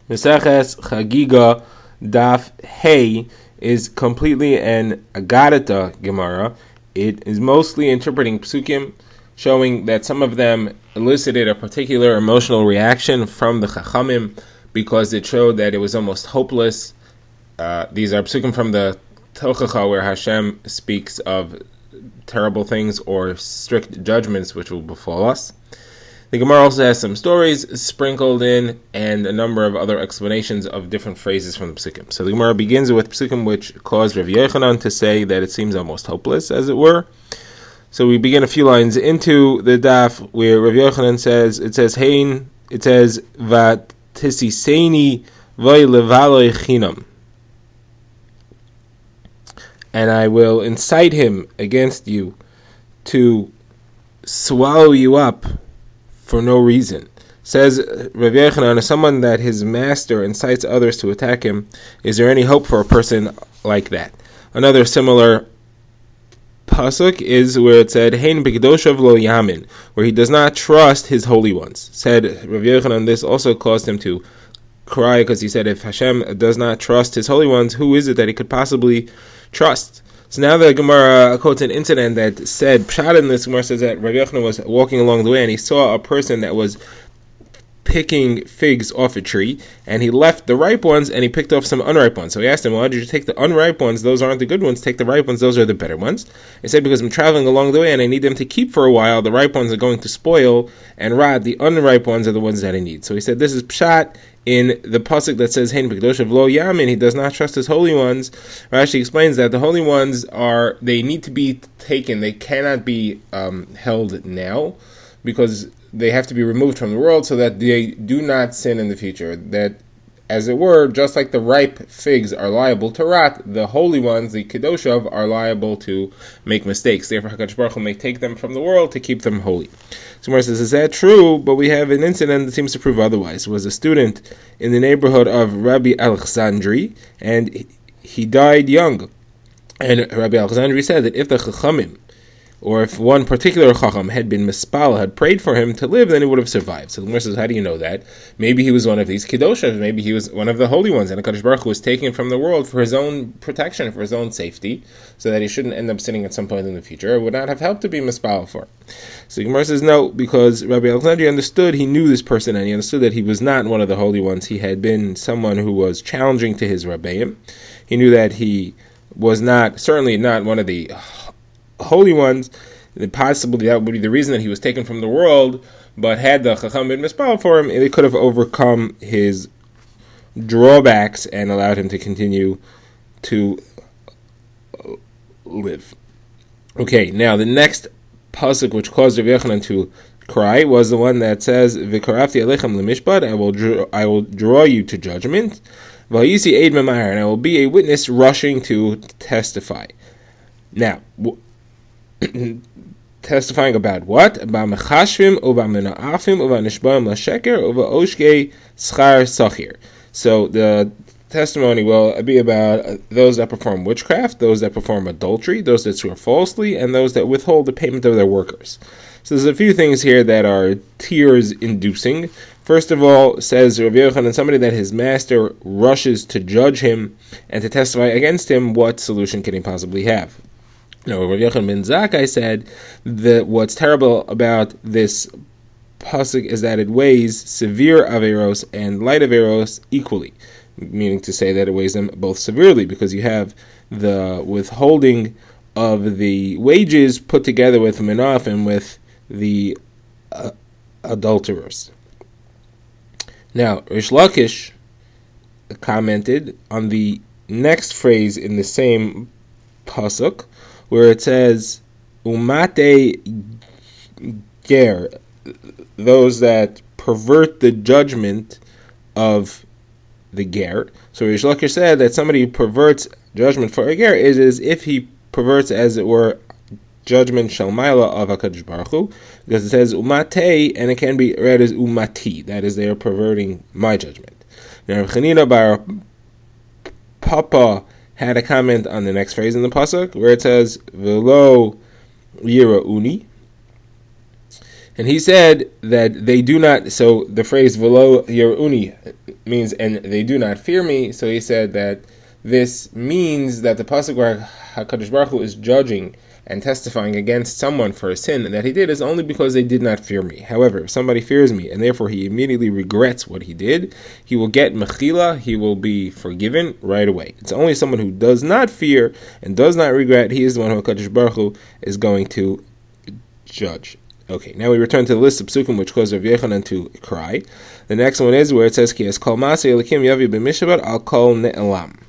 Meseches Chagiga Daf Hey is completely an Agadata Gemara. It is mostly interpreting psukim, showing that some of them elicited a particular emotional reaction from the Chachamim because it showed that it was almost hopeless. These are psukim from the Tochacha where Hashem speaks of terrible things or strict judgments which will befall us. The Gemara also has some stories sprinkled in and a number of other explanations of different phrases from the psukim. So the Gemara begins with psukim which caused Rav Yochanan to say that it seems almost hopeless, as it were. So we begin a few lines into the daf where Rav Yochanan says, Hein, it says, Vatisiseni v'y levaloi chinam. And I will incite him against you to swallow you up for no reason. Says Rav Yochanan, as someone that his master incites others to attack him, is there any hope for a person like that? Another similar pasuk is where it said, Hein b'kedoshav lo yamin, where he does not trust his holy ones. Said Rav Yochanan, this also caused him to cry, because he said, if Hashem does not trust his holy ones, who is it that he could possibly trust? So now the Gemara quotes an incident that said, Pshat in this Gemara says that Rav Yochanan was walking along the way and he saw a person that was picking figs off a tree, and he left the ripe ones and he picked off some unripe ones. So he asked him, why did you take the unripe ones? Those aren't the good ones. Take the ripe ones. Those are the better ones. He said, because I'm traveling along the way and I need them to keep for a while. The ripe ones are going to spoil and rot. The unripe ones are the ones that I need. So he said, this is Pshat in the pasuk that says, Hein b'kedoshav lo yamin, he does not trust his holy ones. Rashi explains that the holy ones they need to be taken. They cannot be held now, because they have to be removed from the world so that they do not sin in the future. That, as it were, just like the ripe figs are liable to rot, the holy ones, the Kedoshav, are liable to make mistakes. Therefore, HaKadosh Baruch Hu may take them from the world to keep them holy. So Gemara says, is that true? But we have an incident that seems to prove otherwise. It was a student in the neighborhood of Rabbi Alexandri, and he died young. And Rabbi Alexandri said that if the Chachamim, or if one particular Chacham had been mispal, had prayed for him to live, then he would have survived. So the Gemara says, how do you know that? Maybe he was one of these Kedoshas, maybe he was one of the holy ones, and HaKadosh Baruch Hu was taken from the world for his own protection, for his own safety, so that he shouldn't end up sinning at some point in the future. It would not have helped to be mispal for. So the Gemara says, no, because Rabbi Alexandria understood, he knew this person, and he understood that he was not one of the holy ones. He had been someone who was challenging to his Rabbeim. He knew that he was certainly not one of the holy ones. Possibly that would be the reason that he was taken from the world, but had the Chacham been mispal for him, it could have overcome his drawbacks and allowed him to continue to live. Okay, now the next pasuk which caused Rav Yochanan to cry was the one that says, V'karafti alechem lemishpat, I will draw you to judgment, v'yisi eid memahar, and I will be a witness rushing to testify. Now, testifying about what? About mechashvim, about mena'afim, about nishbaim lasheker, about oshke schar sachir. So the testimony will be about those that perform witchcraft, those that perform adultery, those that swear falsely, and those that withhold the payment of their workers. So there's a few things here that are tears-inducing. First of all, says Rav Yochanan, somebody that his master rushes to judge him and to testify against him, what solution can he possibly have? No, Rav Yochanan ben Zakkai said that what's terrible about this pasuk is that it weighs severe averos and light averos equally, meaning to say that it weighs them both severely, because you have the withholding of the wages put together with menaf and with the adulterers. Now, Rish Lakish commented on the next phrase in the same pasuk, where it says, Umate ger, those that pervert the judgment of the ger. So Rish Lakish said that somebody who perverts judgment for a ger is as if he perverts, as it were, judgment shalmaila of HaKadosh Baruch Hu, because it says Umate, and it can be read as Umati, that is, they are perverting my judgment. Now, Rav Chanina bar Papa had a comment on the next phrase in the pasuk where it says "Velo yirauni," and he said that they do not. So the phrase "Velo yirauni" means, and they do not fear me. So he said that this means that the pasuk where HaKadosh Baruch Hu is judging and testifying against someone for a sin that he did is only because they did not fear me. However, if somebody fears me and therefore he immediately regrets what he did, he will get mechila, he will be forgiven right away. It's only someone who does not fear and does not regret, he is the one who HaKadosh Baruch Hu is going to judge. Okay, now we return to the list of psukim which cause Rav Yochanan to cry. The next one is where it says, Ki es kol masei elikim yavi b'mishabat al kol ne'elam.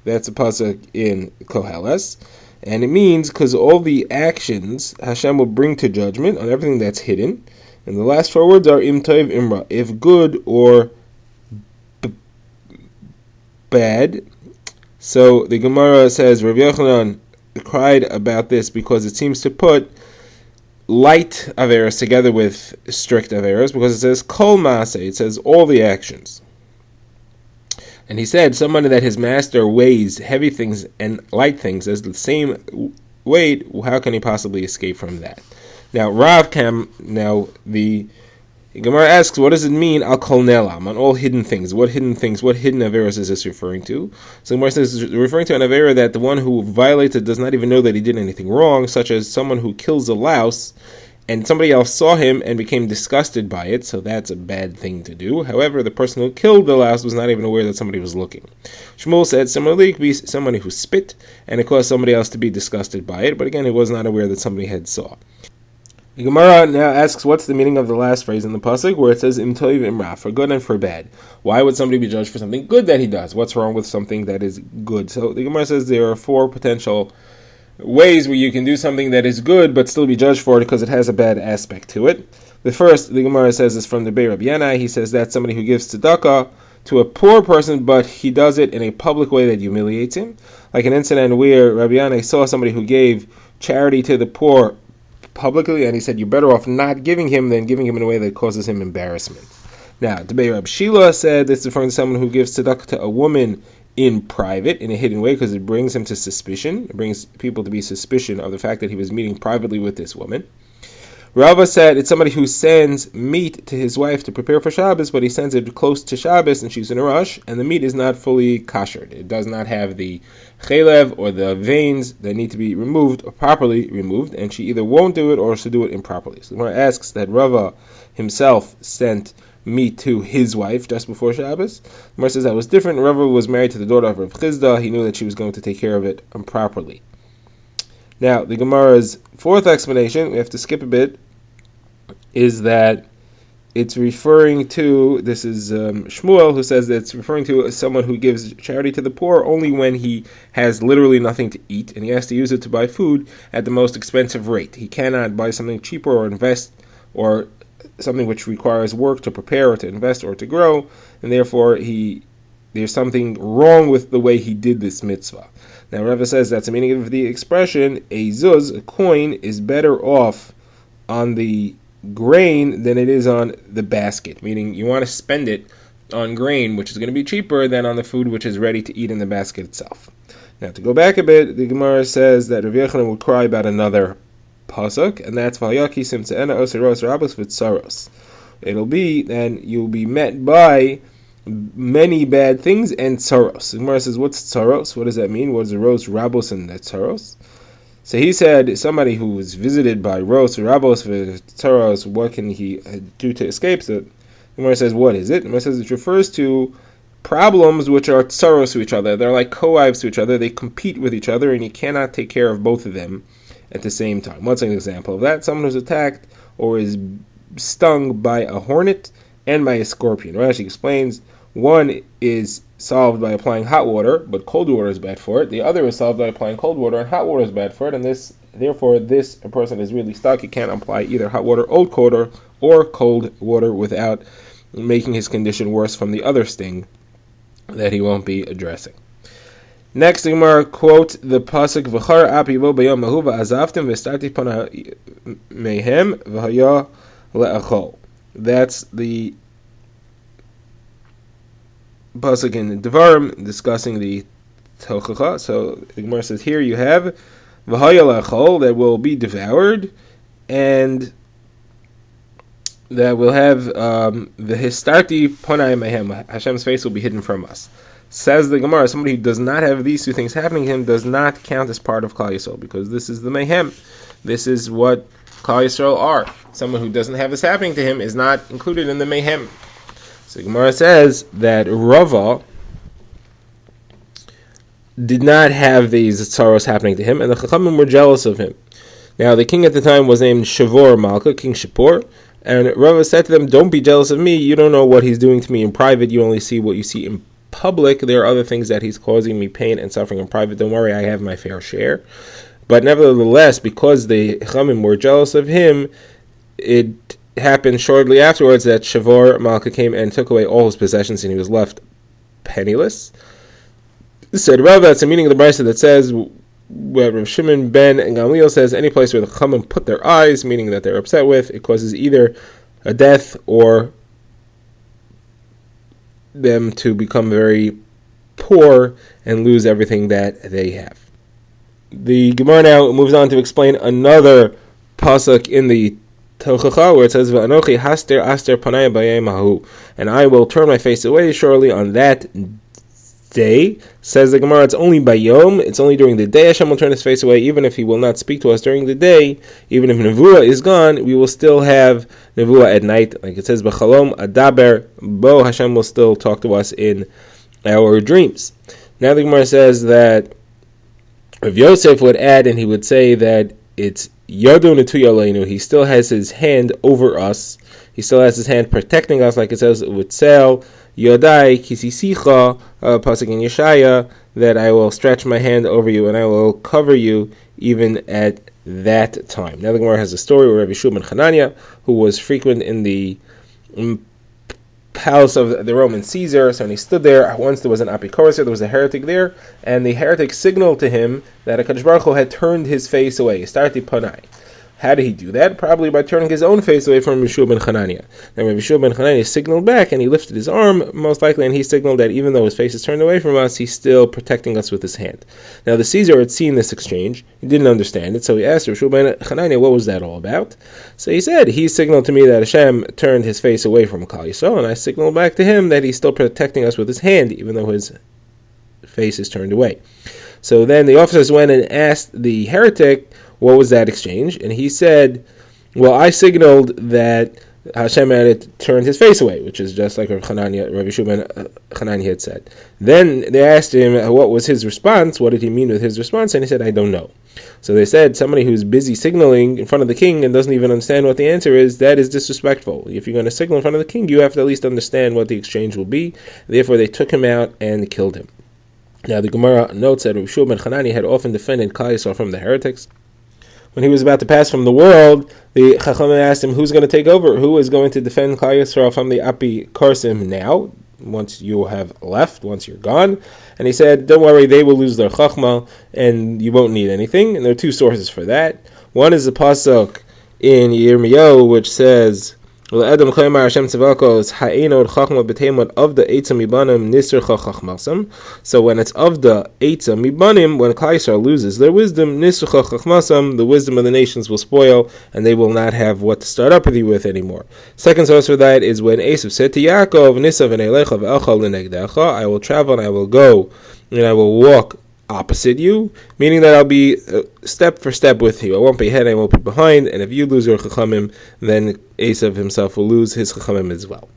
That's a pasuk in Koheles. And it means because all the actions Hashem will bring to judgment on everything that's hidden. And the last four words are im tov imra, if good or bad. So the Gemara says Rav Yochanan cried about this because it seems to put light averos together with strict averos, because it says kol maaseh, it says all the actions. And he said, somebody that his master weighs heavy things and light things as the same weight, how can he possibly escape from that? Now, the Gemara asks, what does it mean, al kol nelam, on all hidden things? What hidden averos is this referring to? So the Gemara says, it's referring to an avera that the one who violates it does not even know that he did anything wrong, such as someone who kills a louse, and somebody else saw him and became disgusted by it, so that's a bad thing to do. However, the person who killed the louse was not even aware that somebody was looking. Shmuel said, similarly, it could be somebody who spit, and it caused somebody else to be disgusted by it, but again, he was not aware that somebody had saw. The Gemara now asks, what's the meaning of the last phrase in the pasuk, where it says, im toiv imra, for good and for bad? Why would somebody be judged for something good that he does? What's wrong with something that is good? So the Gemara says there are four potential ways where you can do something that is good but still be judged for it because it has a bad aspect to it. The first, the Gemara says, is from the Bei Rabbi Yanai. He says that's somebody who gives tzedakah to a poor person, but he does it in a public way that humiliates him. Like an incident where Rabbi Yanai saw somebody who gave charity to the poor publicly, and he said, you're better off not giving him than giving him in a way that causes him embarrassment. Now, the Bei Rabbi Shila said this is referring to someone who gives tzedakah to a woman in private, in a hidden way, because it brings him to suspicion. It brings people to be suspicious of the fact that he was meeting privately with this woman. Rava said it's somebody who sends meat to his wife to prepare for Shabbos, but he sends it close to Shabbos and she's in a rush, and the meat is not fully kashered. It does not have the chelev or the veins that need to be removed or properly removed, and she either won't do it or should do it improperly. So the Gemara asks that Rava himself sent meat to his wife just before Shabbos. The Gemara says that was different. Rava was married to the daughter of Rav Chizda. He knew that she was going to take care of it improperly. Now, the Gemara's fourth explanation, we have to skip a bit, is that it's referring to, this is Shmuel who says that it's referring to someone who gives charity to the poor only when he has literally nothing to eat and he has to use it to buy food at the most expensive rate. He cannot buy something cheaper or invest or something which requires work to prepare or to invest or to grow, and therefore there's something wrong with the way he did this mitzvah. Now Rava says that's the meaning of the expression, a zuz, a coin, is better off on the grain than it is on the basket, meaning you want to spend it on grain, which is going to be cheaper than on the food which is ready to eat in the basket itself. Now to go back a bit, the Gemara says that Rav Yochanan would cry about another pasuk, and that's Vayaki Simtzeena Oseros Rabos Vitzaros. It'll be, and you'll be met by many bad things and tzaros. The Gemara says, what's tzaros? What does that mean? What is the Ros, Rabos, and the tzaros? So he said, somebody who was visited by Ros, Rabos, tzaros, what can he do to escape? So the Gemara says, what is it? The Gemara says it refers to problems which are tzaros to each other. They're like co-wives to each other. They compete with each other, and you cannot take care of both of them at the same time. What's an example of that? Someone who's attacked or is stung by a hornet and by a scorpion. Rashi explains, one is solved by applying hot water, but cold water is bad for it. The other is solved by applying cold water, and hot water is bad for it. And therefore, this person is really stuck. He can't apply either hot water, old water, or cold water without making his condition worse from the other sting that he won't be addressing. Next, the Gemara quotes the pasuk "V'char api bo b'yom mahu v'azavtim v'starti pana mehem v'haya le'achol." That's the pasuk in Devarim discussing the tochacha. So the Gemara says here you have v'haya le'achol, that will be devoured, and that we'll have the Histarti Ponai Mehem, Hashem's face will be hidden from us. Says the Gemara, somebody who does not have these two things happening to him does not count as part of Klal Yisrael, because this is the Mehem. This is what Klal Yisrael are. Someone who doesn't have this happening to him is not included in the Mehem. So the Gemara says that Rava did not have these sorrows happening to him, and the Chachamim were jealous of him. Now, the king at the time was named Shavor Malka, King Shapur, and Rava said to them, don't be jealous of me, you don't know what he's doing to me in private, you only see what you see in public. There are other things that he's causing me pain and suffering in private, don't worry, I have my fair share. But nevertheless, because the Chachamim were jealous of him, it happened shortly afterwards that Shavor Malka came and took away all his possessions, and he was left penniless. Said Rav, that's the meaning of the brisa that says, where Rav Shimon ben Gamliel says, any place where the Chachamim put their eyes, meaning that they're upset with, it causes either a death or them to become very poor and lose everything that they have. The Gemara now moves on to explain another pasuk in the Tochacha, where it says, "V'anochi haster aster panaya b'yayim hahu," and I will turn my face away surely on that day. Says the Gemara, it's only by Yom, it's only during the day Hashem will turn his face away, even if he will not speak to us during the day. Even if Nevuah is gone, we will still have Nevuah at night. Like it says, B'chalom adaber bo, Hashem will still talk to us in our dreams. Now the Gemara says that Rav Yosef would add, and he would say that it's Yadu Netu Yaleinu, he still has his hand over us, he still has his hand protecting us, like it says with Sel, Yodai Kisisicha, pasuk in Yeshaya, that I will stretch my hand over you and I will cover you even at that time. Now the Gemara has a story where Rabbi Shua ben Chananya, who was frequent in the palace of the Roman Caesar, so when he stood there, once there was an apikoros, there was a heretic there, and the heretic signaled to him that HaKadosh Baruch Hu had turned his face away, Starti Panai. How did he do that? Probably by turning his own face away from Yeshua ben Chananya. Now Yeshua ben Chananya signaled back, and he lifted his arm, most likely, and he signaled that even though his face is turned away from us, he's still protecting us with his hand. Now the Caesar had seen this exchange, he didn't understand it, so he asked Yeshua ben Chananya, what was that all about? So he said, he signaled to me that Hashem turned his face away from Klal Yisrael, and I signaled back to him that he's still protecting us with his hand, even though his face is turned away. So then the officers went and asked the heretic, what was that exchange? And he said, well, I signaled that Hashem had turned his face away, which is just like Rabbi Yeshua ben Chananya had said. Then they asked him what was his response, what did he mean with his response, and he said, I don't know. So they said, somebody who's busy signaling in front of the king and doesn't even understand what the answer is, that is disrespectful. If you're going to signal in front of the king, you have to at least understand what the exchange will be. Therefore, they took him out and killed him. Now the Gemara notes that Rabbi Yeshua ben Chananya had often defended Klal Yisrael from the heretics. When he was about to pass from the world, the Chachamim asked him, who's going to take over? Who is going to defend Klal Yisrael from the Api Korsim now, once you have left, once you're gone? And he said, don't worry, they will lose their Chachma, and you won't need anything. And there are two sources for that. One is the pasuk in Yirmiyahu, which says, so when it's of the Eitza Mibanim, when Klal Yisrael loses their wisdom, the wisdom of the nations will spoil, and they will not have what to start up with you with anymore. Second source for that is when Esav said to Yaakov, I will travel and I will go, and I will walk opposite you, meaning that I'll be step for step with you. I won't be ahead, I won't be behind, and if you lose your Chachamim, then Esav himself will lose his Chachamim as well.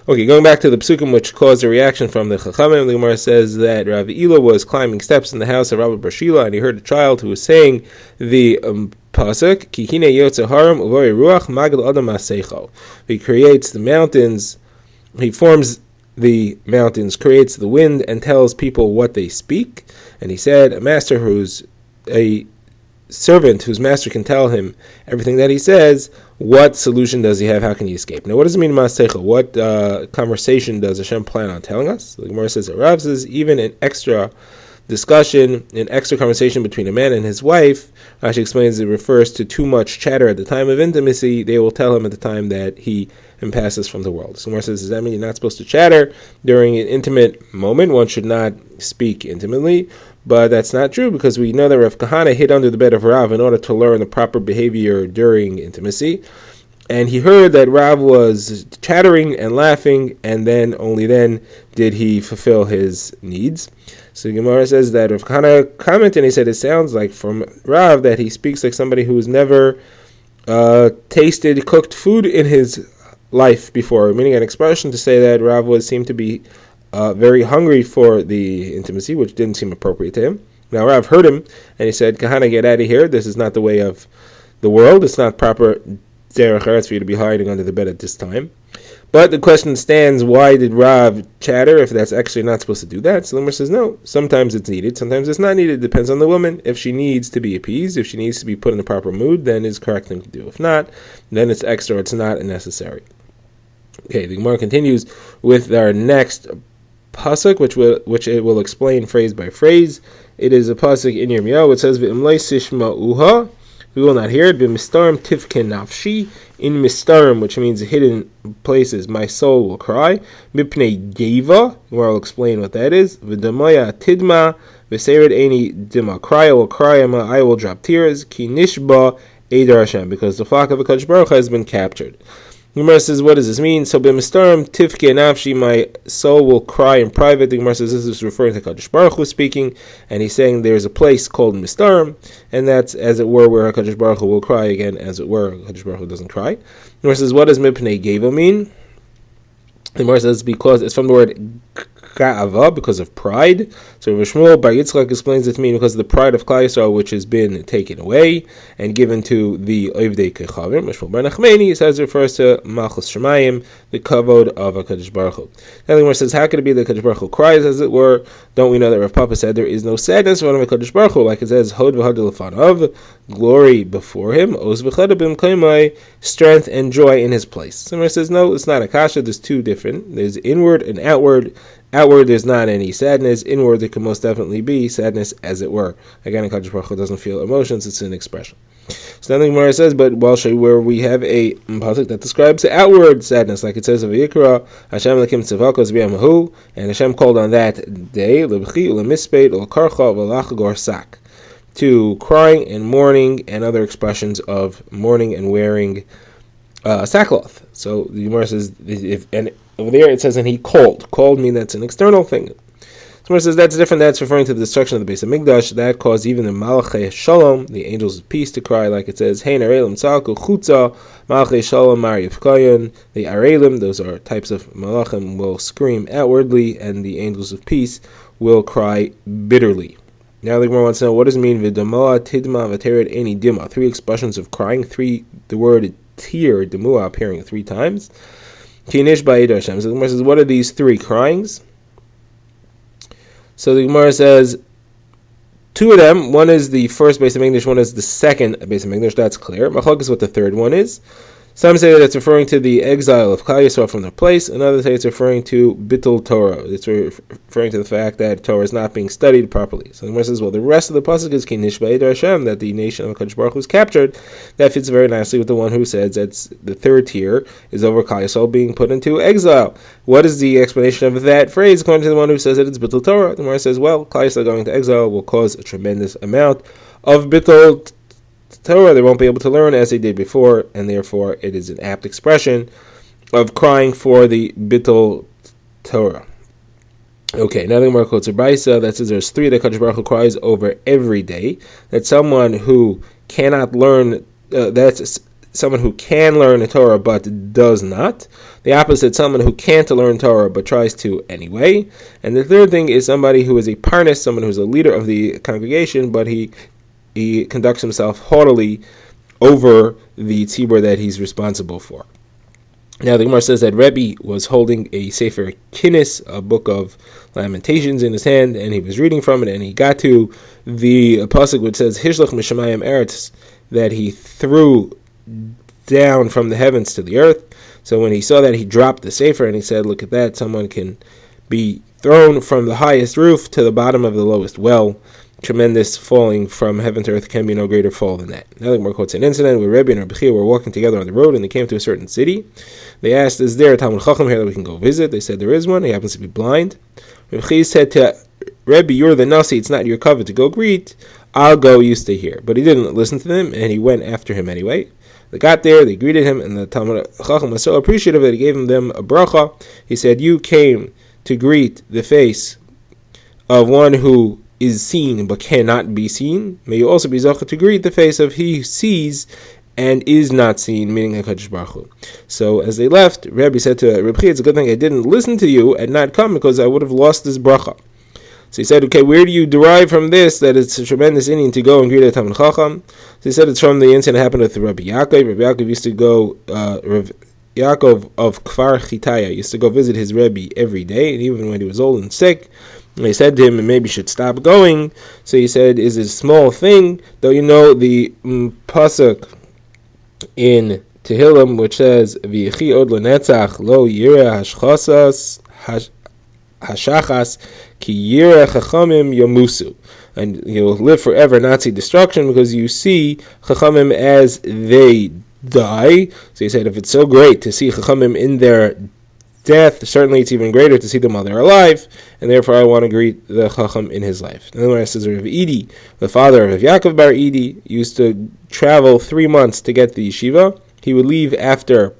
Okay, going back to the psukim which caused a reaction from the Chachamim, the Gemara says that Rav Ila was climbing steps in the house of Rabbi Barshila, and he heard a child who was saying the pasuk, Ki hine yotze haram uvori ruach magad adam asecho. He creates the mountains, he forms the mountains, creates the wind, and tells people what they speak. And he said, a servant whose master can tell him everything that he says, what solution does he have? How can he escape? Now, what does it mean, Masecha? What conversation does Hashem plan on telling us? The Gemara says, Rav says, even an extra discussion, an extra conversation between a man and his wife, Rashi explains it refers to too much chatter at the time of intimacy. They will tell him at the time that he passes from the world. So Gemara says, does that mean you're not supposed to chatter during an intimate moment? One should not speak intimately. But that's not true, because we know that Rav Kahana hid under the bed of Rav in order to learn the proper behavior during intimacy. And he heard that Rav was chattering and laughing, and then only then did he fulfill his needs. So Gemara says that Rav Kana commented, and he said it sounds like from Rav that he speaks like somebody who's never tasted cooked food in his life before, meaning an expression to say that Rav seemed to be very hungry for the intimacy, which didn't seem appropriate to him. Now Rav heard him, and he said, Kahana, get out of here. This is not the way of the world. It's not proper derech eretz for you to be hiding under the bed at this time. But the question stands, why did Rav chatter if that's actually not supposed to do that? So the Gemara says, no, sometimes it's needed, sometimes it's not needed. It depends on the woman. If she needs to be appeased, if she needs to be put in the proper mood, then it's the correct thing to do. If not, then it's extra, it's not necessary. Okay, the Gemara continues with our next pasuk, which it will explain phrase by phrase. It is a pasuk in Yirmiyahu. It says, "V'imlei sishma'uha," we will not hear it. "V'mistarim tivken nafshi," in mistarim, which means hidden places, my soul will cry. "Mipnei geva," where I'll explain what that is. "V'damaya tidma," v'sered any dima, cry, I will cry, I will drop tears. "Ki nishba Eider Hashem," because the flock of HaKadosh Baruch Hu has been captured. The Gemara says, what does this mean? So, b'mistarim tivke nafshi, my soul will cry in private. The Gemara says this is referring to HaKadosh Baruch Hu speaking, and he's saying there's a place called mistarim, and that's, as it were, where HaKadosh Baruch Hu will cry again, as it were. HaKadosh Baruch Hu doesn't cry. The Gemara says, what does mipnei geva mean? The Gemara says because it's from the word ga'ava, because of pride. So Shmuel Bar Yitzchak explains it to mean because of the pride of Klal Yisrael, which has been taken away and given to the Ovdei Kechavim. Shmuel Bar Nachmani says it refers to Malchus Shemayim, the kavod of HaKadosh Baruch Hu. Now the Gemara says, how could it be that HaKadosh Baruch Hu cries, as it were? Don't we know that Rav Papa said there is no sadness in front of HaKadosh Baruch Hu, like it says, Hod v'hod l'fanav, glory before him, Oz v'chad b'mkaimai, strength and joy in his place. So the Gemara says, no, it's not a kasha, there's two different. There's inward and outward. Outward, there's not any sadness. Inward, there can most definitely be sadness, as it were. Again, HaKadosh Baruch Hu doesn't feel emotions; it's an expression. So then the Gemara says, but we'll show you where we have a pasuk that describes outward sadness, like it says of Yikra, Hashem lekim tzavakos b'yamahu, and Hashem called on that day lebchi ulemispeit ulkarcha v'lach gorsak, to crying and mourning and other expressions of mourning and wearing sackcloth. So the Gemara says, over there it says, and he called. Called means that's an external thing. Someone says that's different. That's referring to the destruction of the Beis Hamikdash. That caused even the Malachei Shalom, the angels of peace, to cry, like it says, Hein Arelim Tzalku Chutza, Malachei Shalom Mari Yifkayon. The Arelim, those are types of Malachim, will scream outwardly, and the angels of peace will cry bitterly. Now the Gemara wants to know, what does it mean, V'damah Tidma V'tered Eni Dima? Three expressions of crying, the word tear, Demua, appearing 3 times. Kinish Ba'id Hashem. So the Gemara says, what are these 3 cryings? So the Gemara says, 2 of them, one is the first Beis Hamikdash, one is the second Beis Hamikdash, that's clear. Machlok is what the third one is. Some say that it's referring to the exile of Klal Yisrael from their place, and others say it's referring to Bittul Torah. It's referring to the fact that Torah is not being studied properly. So the Gemara says, well, the rest of the pasuk is Kinish Ba'id Hashem, that the nation of HaKadosh Baruch Hu was captured. That fits very nicely with the one who says that the third tier is over Klal Yisrael being put into exile. What is the explanation of that phrase according to the one who says that it's Bittul Torah? The Gemara says, well, Klal Yisrael going to exile will cause a tremendous amount of Bittul Torah. They won't be able to learn as they did before, and therefore it is an apt expression of crying for the Bittul Torah. Okay, now the Gemara quotes a brisa that says there's 3 that HaKadosh Baruch Hu cries over every day. That someone who cannot learn, that's someone who can learn the Torah but does not. The opposite, someone who can't learn Torah but tries to anyway. And the third thing is somebody who is a parnas, someone who is a leader of the congregation, but he conducts himself haughtily over the tzibur that he's responsible for. Now the Gemara says that Rebbe was holding a Sefer Kinnis, a book of Lamentations, in his hand, and he was reading from it, and he got to the pasuk which says Hishlach Mishamayim Eretz, that he threw down from the heavens to the earth. So when he saw that, he dropped the Sefer, and he said, look at that, someone can be thrown from the highest roof to the bottom of the lowest well. Tremendous falling from heaven to earth, can be no greater fall than that. Now the Gemara quotes an incident where Rebbe and Rabbi Chia were walking together on the road, and they came to a certain city. They asked, is there a Talmud Chacham here that we can go visit? They said there is one. He happens to be blind. Rabbi Chia said to Rebbe, you're the Nasi, it's not your covet to go greet. I'll go, you stay here. But he didn't listen to them, and he went after him anyway. They got there, they greeted him, and the Talmud Chacham was so appreciative that he gave them a bracha. He said, "You came to greet the face of one who is seen but cannot be seen. May you also be zocheh to greet the face of he who sees and is not seen," meaning HaKadosh Baruch Hu. So as they left, Rabbi said to Reb Chia, "It's a good thing I didn't listen to you and not come, because I would have lost this bracha." So he said, "Okay, where do you derive from this that it's a tremendous inyan to go and greet a Talmid Chacham?" So he said it's from the incident that happened with Rabbi Yaakov. Rabbi Yaakov used to go, Rabbi Yaakov of Kfar Chitaya used to go visit his Rebbe every day, and even when he was old and sick, they said to him, maybe you should stop going. So he said, "Is it a small thing? Though you know the pasuk in Tehillim, which says, V'yechi od lenetzach lo yireh hashachas ki yireh chachamim yomusu." And you'll live forever, not see destruction, because you see chachamim as they die. So he said, if it's so great to see chachamim in their death, certainly it's even greater to see them while they're alive, and therefore I want to greet the Chacham in his life. And then when it says Rav Idi, the father of Yaakov Bar Idi, used to travel 3 months to get to the yeshiva. He would leave after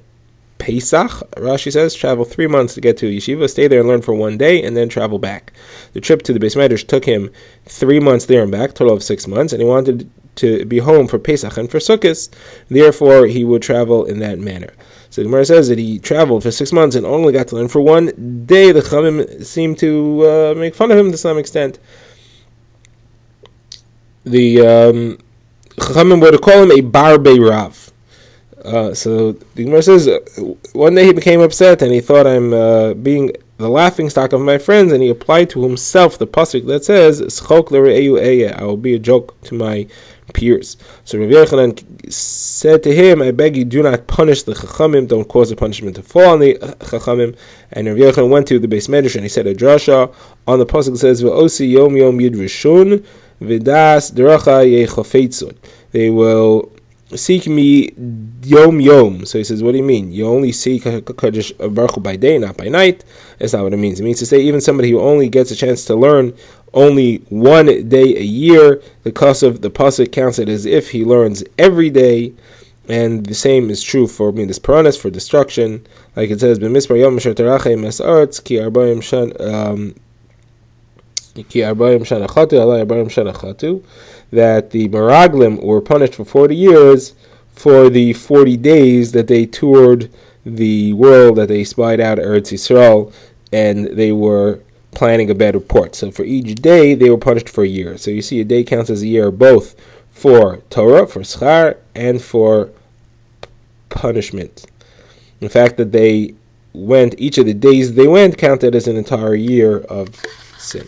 Pesach, Rashi says, travel 3 months to get to a yeshiva, stay there and learn for 1 day, and then travel back. The trip to the Beis Medrash took him 3 months there and back, total of 6 months, and he wanted to be home for Pesach and for Sukkot, therefore he would travel in that manner. So the Gemara says that he traveled for 6 months and only got to learn for 1 day. The Chachamim seemed to make fun of him to some extent. The Chachamim would call him a Barbe Rav. So the Gemara says, one day he became upset and he thought, I'm being the laughing stock of my friends, and he applied to himself the pasuk that says, "Schok l're'eu eya," I will be a joke to my peers. So Rav Yochanan said to him, I beg you, do not punish the Chachamim, don't cause the punishment to fall on the Chachamim. And Rav Yochanan went to the Beis Medrash and he said a drasha on the pasuk that says, "V'osi yom yom yid rishon v'das deracha yechofetzon." They will seek me yom yom. So he says, what do you mean? You only seek HaKadosh Baruch Hu by day, not by night? That's not what it means. It means to say even somebody who only gets a chance to learn only 1 day a year, the cause of the pasuk counts it as if he learns every day. And the same is true for Midas Paranis, for destruction. Like it says, "B'mispar yom asher terachem es'aretz ki arbayim shanachatu alay arbayim shanachatu," that the Meraglim were punished for 40 years for the 40 days that they toured the world, that they spied out Eretz Yisrael, and they were planning a bad report. So for each day, they were punished for a year. So you see, a day counts as a year both for Torah, for schar, and for punishment. The fact that they went, each of the days they went, counted as an entire year of sin.